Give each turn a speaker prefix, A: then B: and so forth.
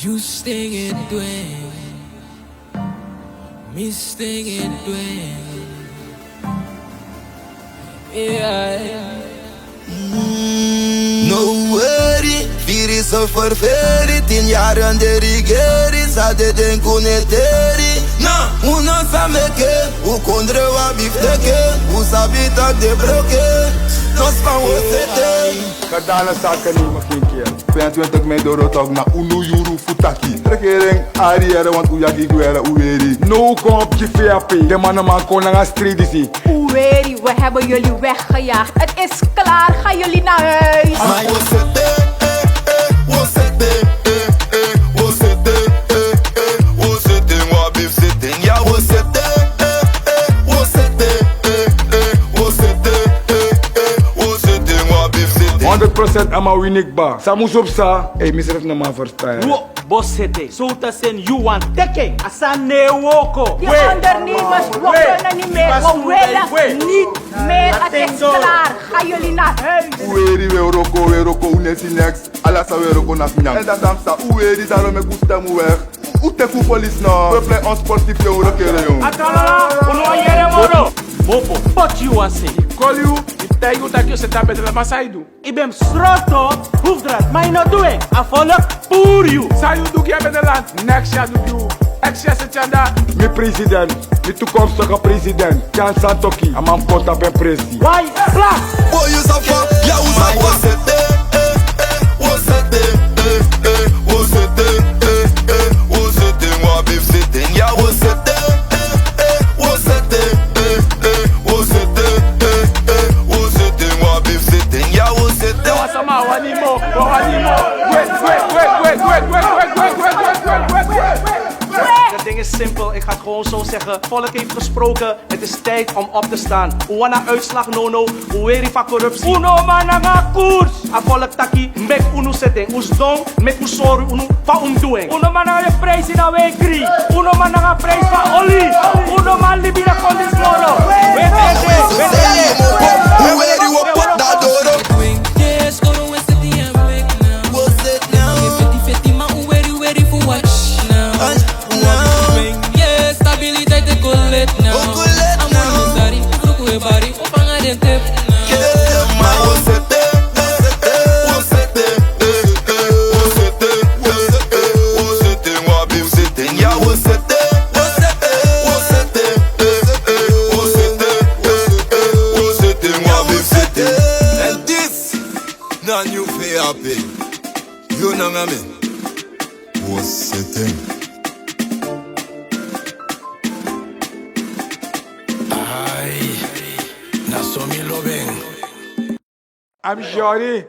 A: You sting it doing, me sting it doing. Yeah.
B: No worry, vier is zo vervelend. 10 jaar aan de regering, sa de den kuneteri. Na, uno sameke, u kondre wa bifteke, u sabita de broke. Nos van wosete.
C: Kadana sakani makinkia. 22 mei dorotok na unu yuru futaki. Regering ariere want uyagi guerra uweri. No kom GVAP. De mannen man kon naar stridisi.
D: Uweri, we hebben jullie weggejaagd. Het is klaar, gaan jullie naar huis.
B: Maar wosete, wosete, wosete, wosete, wa bif zitten. Ja wosete, wosete, wosete, wosete, wa bif zitten.
C: 100% ama winikba. Samus op sa. Hey, misref na ma verstaan.
E: Wo, bossete. Souta sen you want teke. Asane woko.
D: Die ondernemers, we kunnen niet meer. We willen niet meer. Het is klaar. Gaan jullie naar huis.
C: Uweri we roko unesi next. Alasa we roko na finyang. En dat amsta uweri daarom ik boestem u weg. Uteku police no. We play on sportief yo rekere yo.
E: Atalala, uno yere moro. Mopo, what you want say?
C: Call you.
F: Tij goed dat je ze daar met de masaidu.
E: Ik ben stroto, hoefdraad, maar je nou doen. Afvolk, poer you.
F: Zou je doen met de land? Next jaar doe je. Ex-jaar zit je daar.
C: Mi president. Mi toekomstige president. Kan Santoki. Amam konta ben presi.
E: Why? Black.
B: Boy, you suffer, yeah, you suffer. Wosete, wosete, wosete, wosete, wa bif zitten. Ja, wosete, wosete, wosete, wosete, wa bif zitten. Ja, wosete.
F: Wasama, wanimo. Wait.
E: Het ding is simpel, ik ga het gewoon zo zeggen. Volk heeft gesproken, het is tijd om op te staan. Uwana uitslag nono, uweri van corruptie. Uno mananga koers. A volk taki, mek unu setting. Us dong, mek usoru, unu pa doing. Uno mananga de prijs in a wekri. Uno mananga prijs van oli. Uno man libira kondis mono.
B: Uweri wo pot da doro.
A: Yes, go to West City and wing now.
B: What's it now?
A: 50-50, maar ready for watch now. Yes, stabiliteit de collet now. Amor misari, broek we bari, opanga den tip now.
B: Maar wosete, wosete, wosete, wosete, wa bif zitten. Ja, wosete, wosete, wosete, wosete, wa bif zitten. En dit, na new VAP. You know me. Wosete.
A: Ay, na so mi lo ven.
C: I'm sorry.